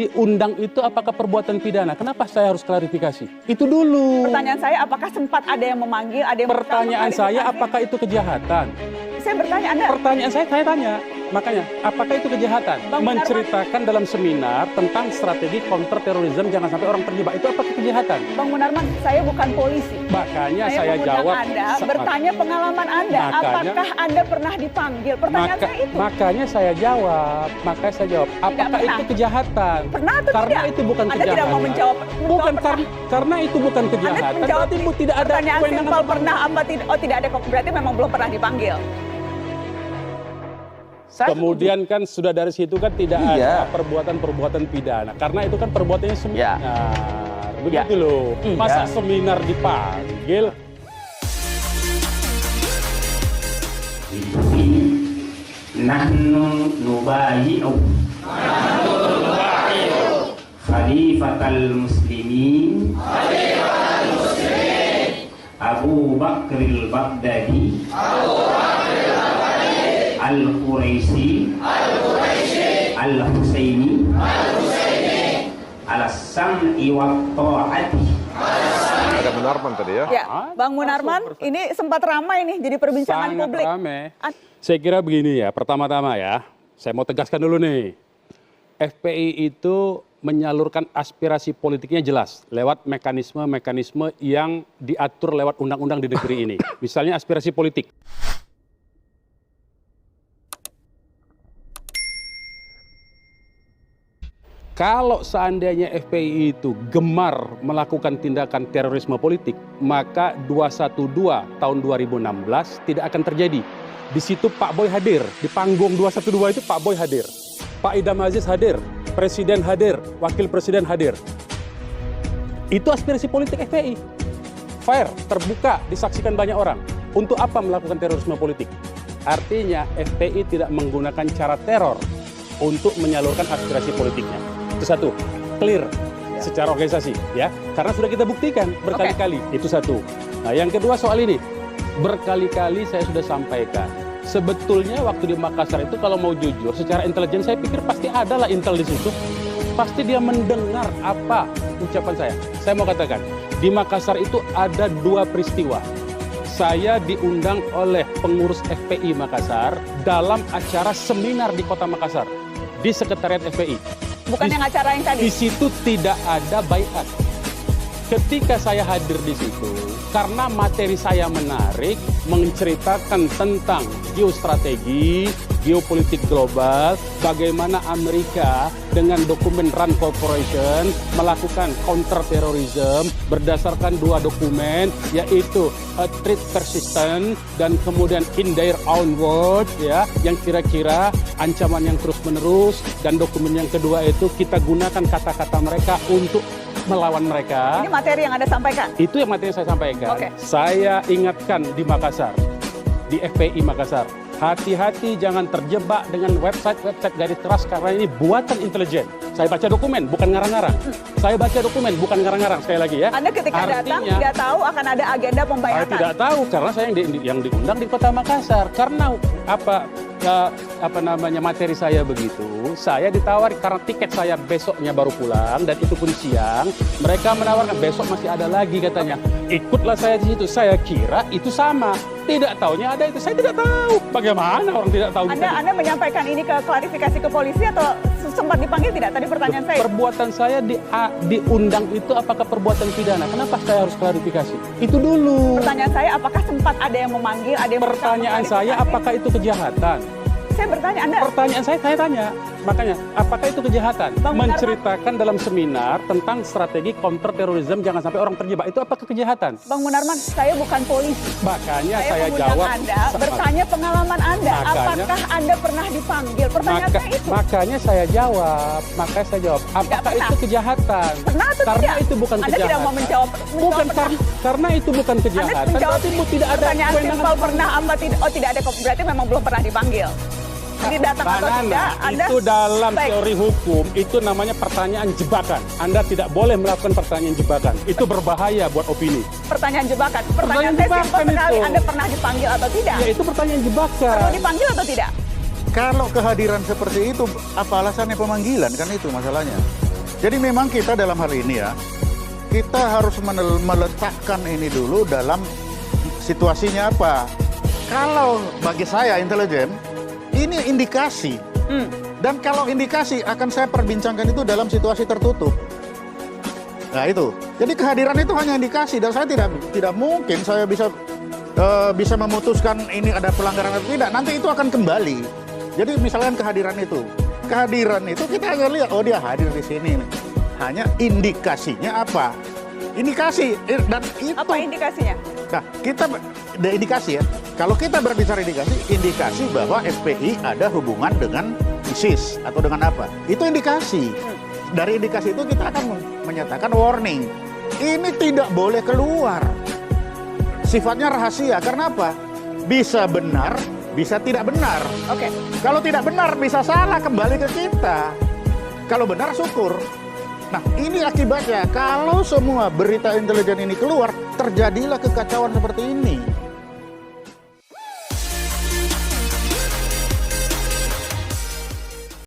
diundang itu apakah perbuatan pidana? Kenapa saya harus klarifikasi? Itu dulu. Pertanyaan saya, apakah sempat ada yang memanggil, ada yang Pertanyaan saya, apakah itu kejahatan? Saya bertanya Anda. Pertanyaan saya tanya. Makanya, apakah itu kejahatan? Menceritakan dalam seminar tentang strategi counter terorisme jangan sampai orang terjebak. Itu apakah kejahatan? Bang Munarman, saya bukan polisi. Makanya saya jawab. Anda bertanya pengalaman Anda. Apakah Anda pernah dipanggil? Pertanyaan saya itu. Makanya saya jawab. Apakah itu kejahatan? Pernah atau karena tidak? itu bukan Anda kejahatan. tidak mau menjawab. Bukan karena itu bukan kejahatan. Berarti tidak ada pertanyaan simpel pernah apa tidak? Oh, tidak ada. Berarti memang belum pernah dipanggil. Kemudian kan sudah dari situ kan tidak ada perbuatan-perbuatan pidana. Karena itu kan perbuatannya seminar. Begitu loh. Masa seminar dipanggil? Nahnu nubayi'u Khalifatal Muslimin Abu Bakril Baghdadi Al-Quraisy Al-Husaini Al-Sam'i wa ta'ati. Ada Munarman tadi ya? Ya, Bang Munarman, ini sempat ramai nih jadi perbincangan Sangat publik. Ramai. Saya kira begini ya, pertama-tama ya, saya mau tegaskan dulu nih. FPI itu menyalurkan aspirasi politiknya jelas lewat mekanisme-mekanisme yang diatur lewat undang-undang di negeri ini. Misalnya aspirasi politik. Kalau seandainya FPI itu gemar melakukan tindakan terorisme politik, maka 212 tahun 2016 tidak akan terjadi. Di situ Pak Boy hadir, di panggung 212 itu Pak Boy hadir, Pak Idam Aziz hadir, Presiden hadir, Wakil Presiden hadir. Itu aspirasi politik FPI. Fair, terbuka, disaksikan banyak orang. Untuk apa melakukan terorisme politik? Artinya FPI tidak menggunakan cara teror untuk menyalurkan aspirasi politiknya. Itu satu, clear secara organisasi ya. Karena sudah kita buktikan berkali-kali. Itu satu. Nah, yang kedua soal ini. Berkali-kali saya sudah sampaikan. Sebetulnya waktu di Makassar itu kalau mau jujur, secara intelijen saya pikir pasti ada lah intel di situ. Pasti dia mendengar apa ucapan saya. Saya mau katakan, di Makassar itu ada dua peristiwa. Saya diundang oleh pengurus FPI Makassar dalam acara seminar di Kota Makassar, di Sekretariat FPI. Bukan yang acara yang tadi. Di situ tidak ada baiat. Ketika saya hadir di situ, karena materi saya menarik, menceritakan tentang geostrategi, geopolitik global, bagaimana Amerika dengan dokumen RAND Corporation melakukan counter terrorism berdasarkan dua dokumen, yaitu a threat persistent dan kemudian in their own word, ya, yang kira-kira ancaman yang terus-menerus, dan dokumen yang kedua itu kita gunakan kata-kata mereka untuk melawan mereka. Ini materi yang Anda sampaikan? Itu yang materi yang saya sampaikan. Saya ingatkan di Makassar, di FPI Makassar, hati-hati jangan terjebak dengan website-website garis keras karena ini buatan intelijen. Saya baca dokumen, bukan ngarang-ngarang. Saya baca dokumen, bukan ngarang-ngarang. Sekali lagi ya. Anda ketika datang tidak tahu akan ada agenda pembayatan? Saya tidak tahu karena saya yang diundang di Kota Makassar. Karena materi saya begitu, saya ditawari karena tiket saya besoknya baru pulang dan itu pun siang. Mereka menawarkan besok masih ada lagi katanya. Ikutlah saya di situ. Saya kira itu sama. Tidak taunya ada itu. Saya tidak tahu. Bagaimana orang tidak tahu? Anda menyampaikan ini ke klarifikasi ke polisi atau sempat dipanggil tidak? Tadi pertanyaan saya. Perbuatan saya diundang itu apakah perbuatan pidana? Kenapa saya harus klarifikasi? Itu dulu. Pertanyaan saya, apakah sempat ada yang memanggil, ada yang Pertanyaan saya, apakah itu kejahatan? Saya bertanya, Anda. Pertanyaan saya tanya. Makanya, apakah itu kejahatan? Menceritakan dalam seminar tentang strategi counter terorisme jangan sampai orang terjebak. Itu apakah kejahatan? Bang Munarman, saya bukan polisi. Makanya saya jawab. Anda bertanya pengalaman Anda. Apakah Anda pernah dipanggil? Pertanyaan saya itu. Makanya saya jawab. Apakah itu kejahatan? Pernah atau karena tidak? itu bukan Anda kejahatan. tidak mau menjawab. Karena itu bukan kejahatan. Berarti tidak ada pertanyaan simpel pernah apa tidak? Oh, tidak ada. Berarti memang belum pernah dipanggil. Ini datang atau tidak? Itu dalam teori hukum, itu namanya pertanyaan jebakan. Anda tidak boleh melakukan pertanyaan jebakan. Itu berbahaya buat opini. Pertanyaan jebakan. Pertanyaan saya simpel sekali. Anda pernah dipanggil atau tidak? Ya, itu pertanyaan jebakan. Perlu dipanggil atau tidak? Kalau kehadiran seperti itu, apa alasannya pemanggilan? Kan itu masalahnya. Jadi memang kita dalam hal ini ya, kita harus meletakkan ini dulu dalam situasinya apa. Kalau bagi saya intelijen, ini indikasi. Dan kalau indikasi akan saya perbincangkan itu dalam situasi tertutup. Nah itu, jadi kehadiran itu hanya indikasi dan saya tidak mungkin saya bisa memutuskan ini ada pelanggaran atau tidak. Nanti itu akan kembali. Jadi misalkan kehadiran itu kita hanya lihat, oh dia hadir di sini. Hanya indikasinya apa? Indikasi dan itu. Apa indikasinya? Nah ada indikasi ya. Kalau kita berbicara indikasi bahwa FPI ada hubungan dengan ISIS atau dengan apa? Itu indikasi. Dari indikasi itu kita akan menyatakan warning. Ini tidak boleh keluar. Sifatnya rahasia. Karena apa? Bisa benar, bisa tidak benar. Oke. Kalau tidak benar bisa salah kembali ke kita. Kalau benar syukur. Nah ini akibatnya kalau semua berita intelijen ini keluar, terjadilah kekacauan seperti ini.